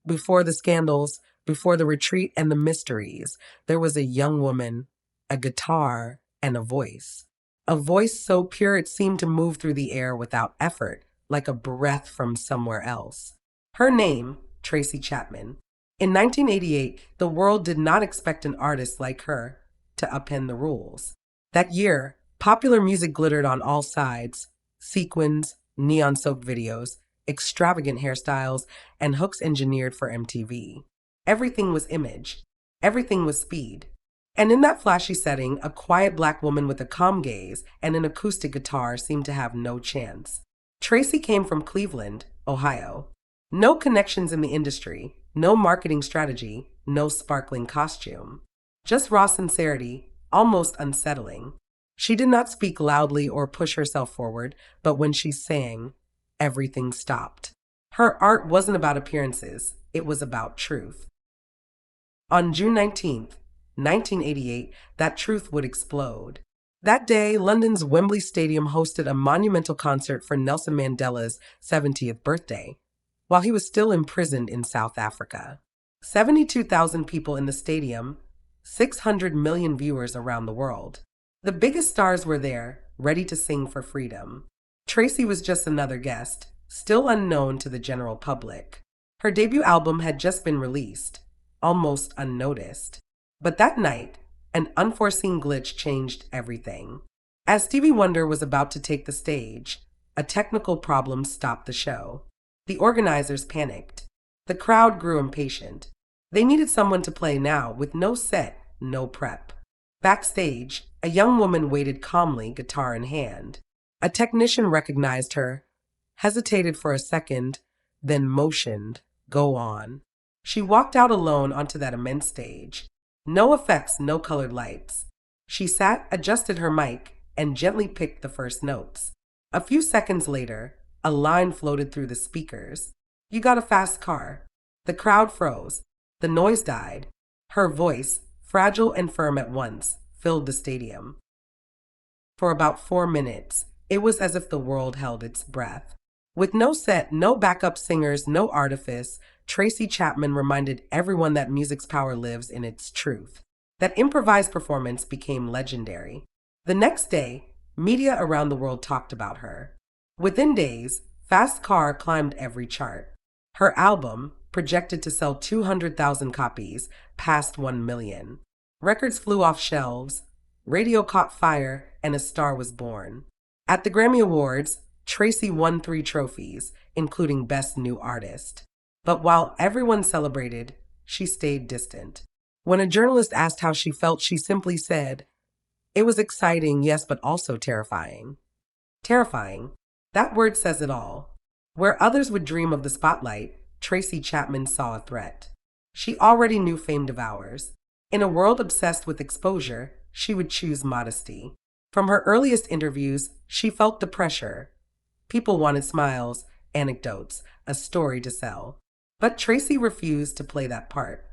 Before the scandals, before the retreat and the mysteries, there was a young woman, a guitar, and a voice. A voice so pure it seemed to move through the air without effort, like a breath from somewhere else. Her name, Tracy Chapman. In 1988, the world did not expect an artist like her to upend the rules. That year, popular music glittered on all sides: sequins, neon soaked videos, extravagant hairstyles, and hooks engineered for MTV. Everything was image, everything was speed. And in that flashy setting, a quiet black woman with a calm gaze and an acoustic guitar seemed to have no chance. Tracy came from Cleveland, Ohio. No connections in the industry, no marketing strategy, no sparkling costume. Just raw sincerity, almost unsettling. She did not speak loudly or push herself forward, but when she sang, everything stopped. Her art wasn't about appearances, it was about truth. On June 19th, 1988, that truth would explode. That day, London's Wembley Stadium hosted a monumental concert for Nelson Mandela's 70th birthday, while he was still imprisoned in South Africa. 72,000 people in the stadium, 600 million viewers around the world. The biggest stars were there, ready to sing for freedom. Tracy was just another guest, still unknown to the general public. Her debut album had just been released, almost unnoticed. But that night, an unforeseen glitch changed everything. As Stevie Wonder was about to take the stage, a technical problem stopped the show. The organizers panicked. The crowd grew impatient. They needed someone to play now with no set, no prep. Backstage, a young woman waited calmly, guitar in hand. A technician recognized her, hesitated for a second, then motioned, "Go on." She walked out alone onto that immense stage. No effects, no colored lights. She sat, adjusted her mic, and gently picked the first notes. A few seconds later, a line floated through the speakers. "You got a fast car." The crowd froze. The noise died. Her voice, fragile and firm at once, filled the stadium. For about 4 minutes, it was as if the world held its breath. With no set, no backup singers, no artifice, Tracy Chapman reminded everyone that music's power lives in its truth. That improvised performance became legendary. The next day, media around the world talked about her. Within days, Fast Car climbed every chart. Her album, projected to sell 200,000 copies, passed 1 million. Records flew off shelves, radio caught fire, and a star was born. At the Grammy Awards, Tracy won 3 trophies, including Best New Artist. But while everyone celebrated, she stayed distant. When a journalist asked how she felt, she simply said, "It was exciting, yes, but also terrifying." Terrifying. That word says it all. Where others would dream of the spotlight, Tracy Chapman saw a threat. She already knew fame devours. In a world obsessed with exposure, she would choose modesty. From her earliest interviews, she felt the pressure. People wanted smiles, anecdotes, a story to sell. But Tracy refused to play that part.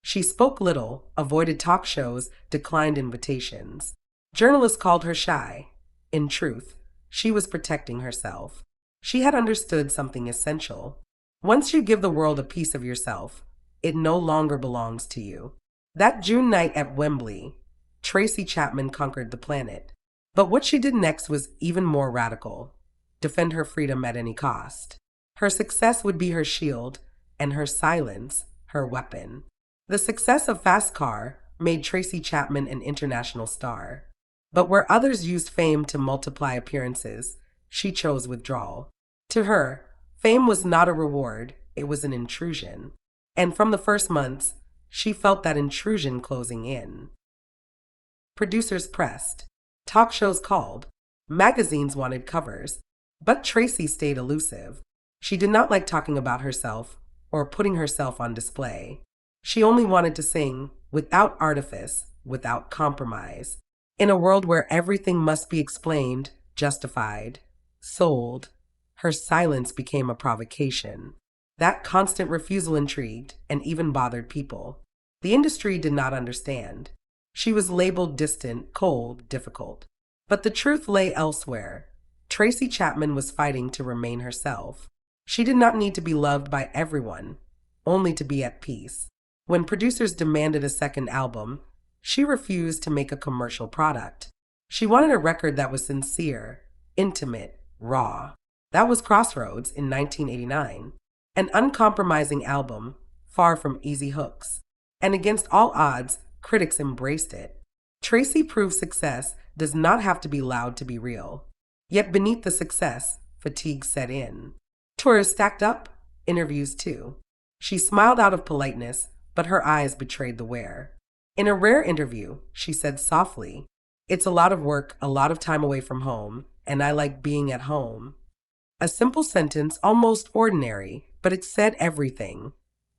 She spoke little, avoided talk shows, declined invitations. Journalists called her shy. In truth, she was protecting herself. She had understood something essential. Once you give the world a piece of yourself, it no longer belongs to you. That June night at Wembley, Tracy Chapman conquered the planet. But what she did next was even more radical: defend her freedom at any cost. Her success would be her shield, and her silence, her weapon. The success of Fast Car made Tracy Chapman an international star. But where others used fame to multiply appearances, she chose withdrawal. To her, fame was not a reward, it was an intrusion. And from the first months, she felt that intrusion closing in. Producers pressed. Talk shows called. Magazines wanted covers. But Tracy stayed elusive. She did not like talking about herself or putting herself on display. She only wanted to sing without artifice, without compromise. In a world where everything must be explained, justified, sold, her silence became a provocation. That constant refusal intrigued and even bothered people. The industry did not understand. She was labeled distant, cold, difficult. But the truth lay elsewhere. Tracy Chapman was fighting to remain herself. She did not need to be loved by everyone, only to be at peace. When producers demanded a second album, she refused to make a commercial product. She wanted a record that was sincere, intimate, raw. That was Crossroads in 1989, an uncompromising album, far from easy hooks. And against all odds, critics embraced it. Tracy proved success does not have to be loud to be real. Yet beneath the success, fatigue set in. Tours stacked up, interviews too. She smiled out of politeness, but her eyes betrayed the wear. In a rare interview, she said softly, "It's a lot of work, a lot of time away from home, and I like being at home." A simple sentence, almost ordinary, but it said everything.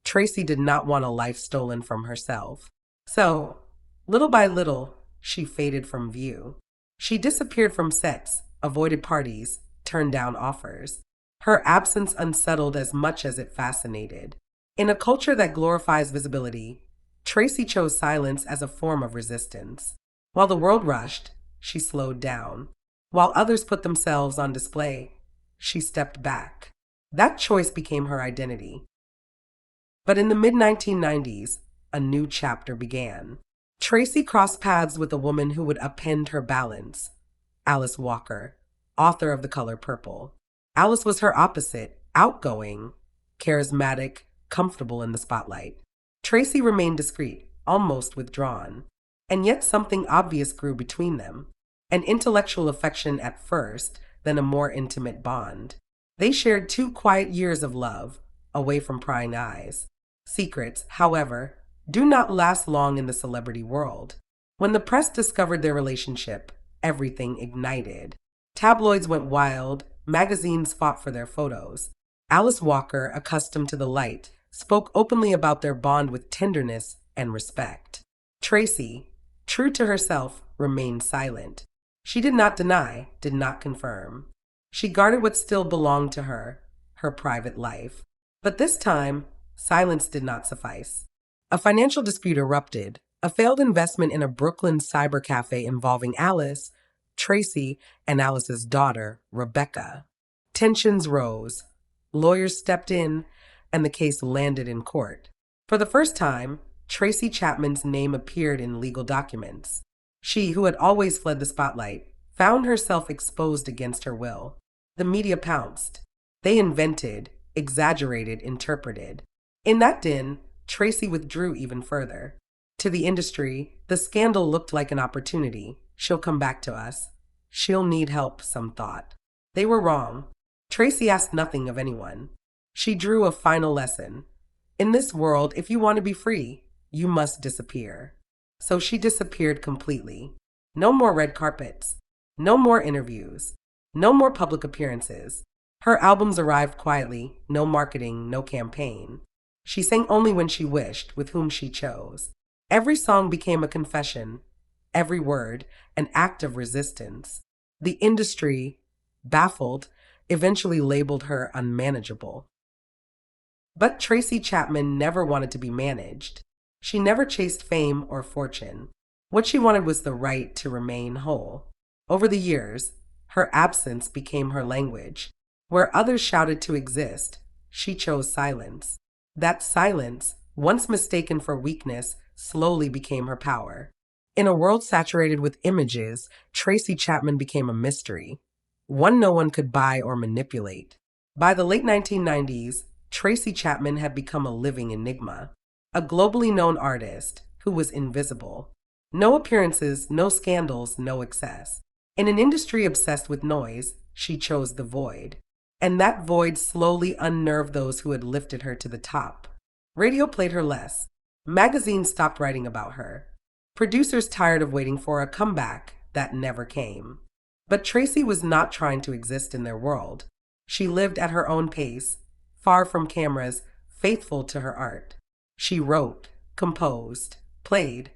Tracy did not want a life stolen from herself. So, little by little, she faded from view. She disappeared from sets, avoided parties, turned down offers. Her absence unsettled as much as it fascinated. In a culture that glorifies visibility, Tracy chose silence as a form of resistance. While the world rushed, she slowed down. While others put themselves on display, she stepped back. That choice became her identity. But in the mid-1990s, a new chapter began. Tracy crossed paths with a woman who would upend her balance, Alice Walker, author of The Color Purple. Alice was her opposite, outgoing, charismatic, comfortable in the spotlight. Tracy remained discreet, almost withdrawn. And yet something obvious grew between them. An intellectual affection at first, then a more intimate bond. They shared 2 quiet years of love, away from prying eyes. Secrets, however, do not last long in the celebrity world. When the press discovered their relationship, everything ignited. Tabloids went wild, magazines fought for their photos. Alice Walker, accustomed to the light, spoke openly about their bond with tenderness and respect. Tracy, true to herself, remained silent. She did not deny, did not confirm. She guarded what still belonged to her, her private life. But this time, silence did not suffice. A financial dispute erupted, a failed investment in a Brooklyn cyber cafe involving Alice, Tracy, and Alice's daughter, Rebecca. Tensions rose. Lawyers stepped in, and the case landed in court. For the first time, Tracy Chapman's name appeared in legal documents. She, who had always fled the spotlight, found herself exposed against her will. The media pounced. They invented, exaggerated, interpreted. In that din, Tracy withdrew even further. To the industry, the scandal looked like an opportunity. She'll come back to us. She'll need help, some thought. They were wrong. Tracy asked nothing of anyone. She drew a final lesson. In this world, if you want to be free, you must disappear. So she disappeared completely. No more red carpets. No more interviews. No more public appearances. Her albums arrived quietly, no marketing, no campaign. She sang only when she wished, with whom she chose. Every song became a confession, every word an act of resistance. The industry, baffled, eventually labeled her unmanageable. But Tracy Chapman never wanted to be managed. She never chased fame or fortune. What she wanted was the right to remain whole. Over the years, her absence became her language. Where others shouted to exist, she chose silence. That silence, once mistaken for weakness, slowly became her power. In a world saturated with images, Tracy Chapman became a mystery, one no one could buy or manipulate. By the late 1990s, Tracy Chapman had become a living enigma, a globally known artist who was invisible. No appearances, no scandals, no excess. In an industry obsessed with noise, she chose the void. And that void slowly unnerved those who had lifted her to the top. Radio played her less. Magazines stopped writing about her. Producers tired of waiting for a comeback that never came. But Tracy was not trying to exist in their world. She lived at her own pace, far from cameras, faithful to her art. She wrote, composed, played,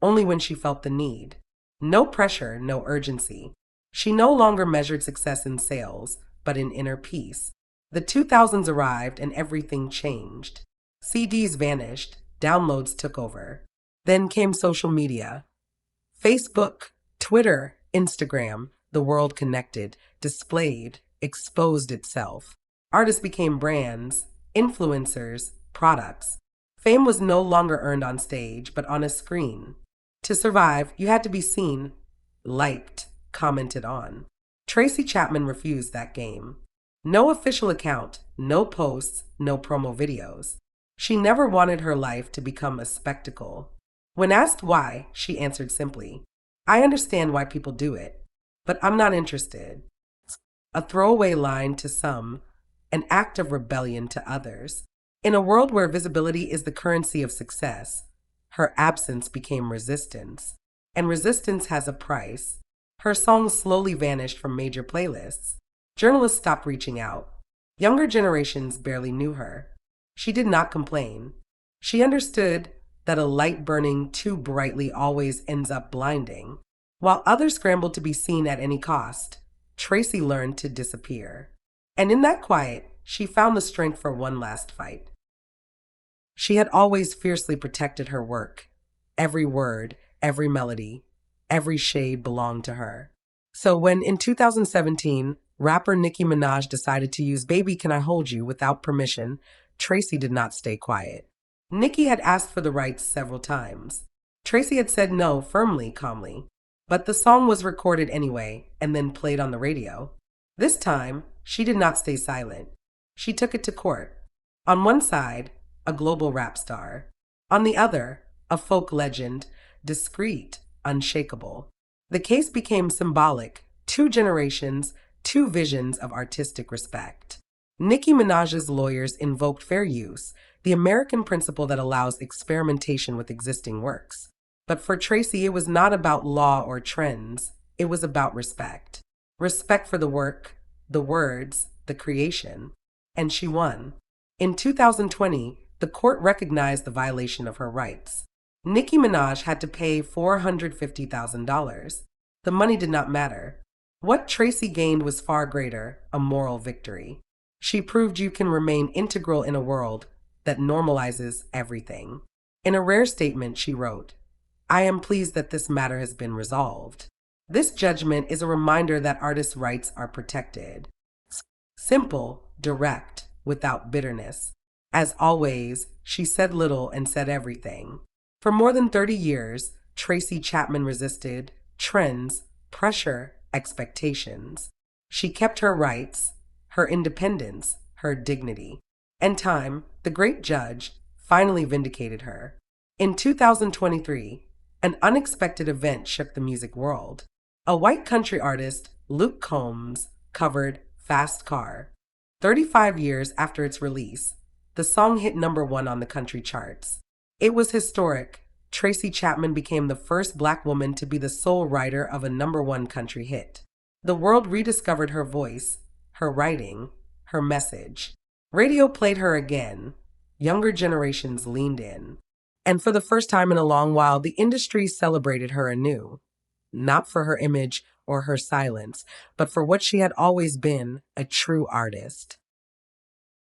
only when she felt the need. No pressure, no urgency. She no longer measured success in sales, but in inner peace. The 2000s arrived and everything changed. CDs vanished, downloads took over. Then came social media. Facebook, Twitter, Instagram, the world connected, displayed, exposed itself. Artists became brands, influencers, products. Fame was no longer earned on stage, but on a screen. To survive, you had to be seen, liked, commented on. Tracy Chapman refused that game. No official account, no posts, no promo videos. She never wanted her life to become a spectacle. When asked why, she answered simply, "I understand why people do it, but I'm not interested." A throwaway line to some, an act of rebellion to others. In a world where visibility is the currency of success, her absence became resistance. And resistance has a price. Her songs slowly vanished from major playlists. Journalists stopped reaching out. Younger generations barely knew her. She did not complain. She understood that a light burning too brightly always ends up blinding. While others scrambled to be seen at any cost, Tracy learned to disappear. And in that quiet, she found the strength for one last fight. She had always fiercely protected her work. Every word, every melody, every shade belonged to her. So when in 2017, rapper Nicki Minaj decided to use Baby Can I Hold You without permission, Tracy did not stay quiet. Nicki had asked for the rights several times. Tracy had said no firmly, calmly. But the song was recorded anyway and then played on the radio. This time, she did not stay silent. She took it to court. On one side, a global rap star. On the other, a folk legend, discreet, unshakable. The case became symbolic. 2 generations, 2 visions of artistic respect. Nicki Minaj's lawyers invoked fair use, the American principle that allows experimentation with existing works. But for Tracy, it was not about law or trends. It was about respect. Respect for the work, the words, the creation. And she won. In 2020, the court recognized the violation of her rights. Nicki Minaj had to pay $450,000. The money did not matter. What Tracy gained was far greater, a moral victory. She proved you can remain integral in a world that normalizes everything. In a rare statement, she wrote, "I am pleased that this matter has been resolved. This judgment is a reminder that artists' rights are protected." Simple, direct, without bitterness. As always, she said little and said everything. For more than 30 years, Tracy Chapman resisted trends, pressure, expectations. She kept her rights, her independence, her dignity. And time, the great judge, finally vindicated her. In 2023, an unexpected event shook the music world. A white country artist, Luke Combs, covered Fast Car. 35 years after its release, the song hit #1 on the country charts. It was historic. Tracy Chapman became the first Black woman to be the sole writer of a #1 country hit. The world rediscovered her voice, her writing, her message. Radio played her again. Younger generations leaned in. And for the first time in a long while, the industry celebrated her anew. Not for her image or her silence, but for what she had always been, a true artist.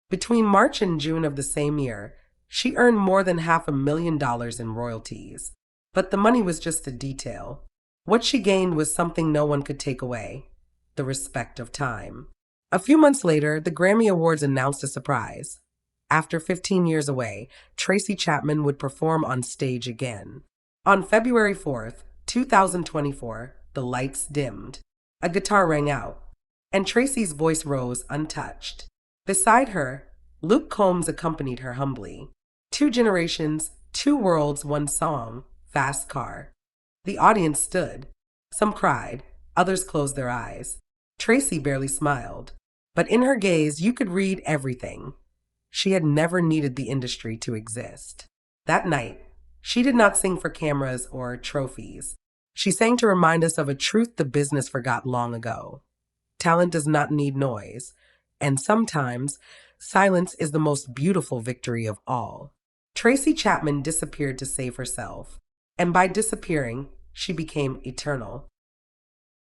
Between March and June of the same year, she earned more than $500,000 in royalties. But the money was just a detail. What she gained was something no one could take away: the respect of time. A few months later, the Grammy Awards announced a surprise. After 15 years away, Tracy Chapman would perform on stage again. On February 4th, 2024, the lights dimmed. A guitar rang out, and Tracy's voice rose untouched. Beside her, Luke Combs accompanied her humbly. 2 generations, 2 worlds, 1 song, Fast Car. The audience stood. Some cried, others closed their eyes. Tracy barely smiled, but in her gaze you could read everything. She had never needed the industry to exist. That night, she did not sing for cameras or trophies. She sang to remind us of a truth the business forgot long ago. Talent does not need noise, and sometimes silence is the most beautiful victory of all. Tracy Chapman disappeared to save herself, and by disappearing, she became eternal.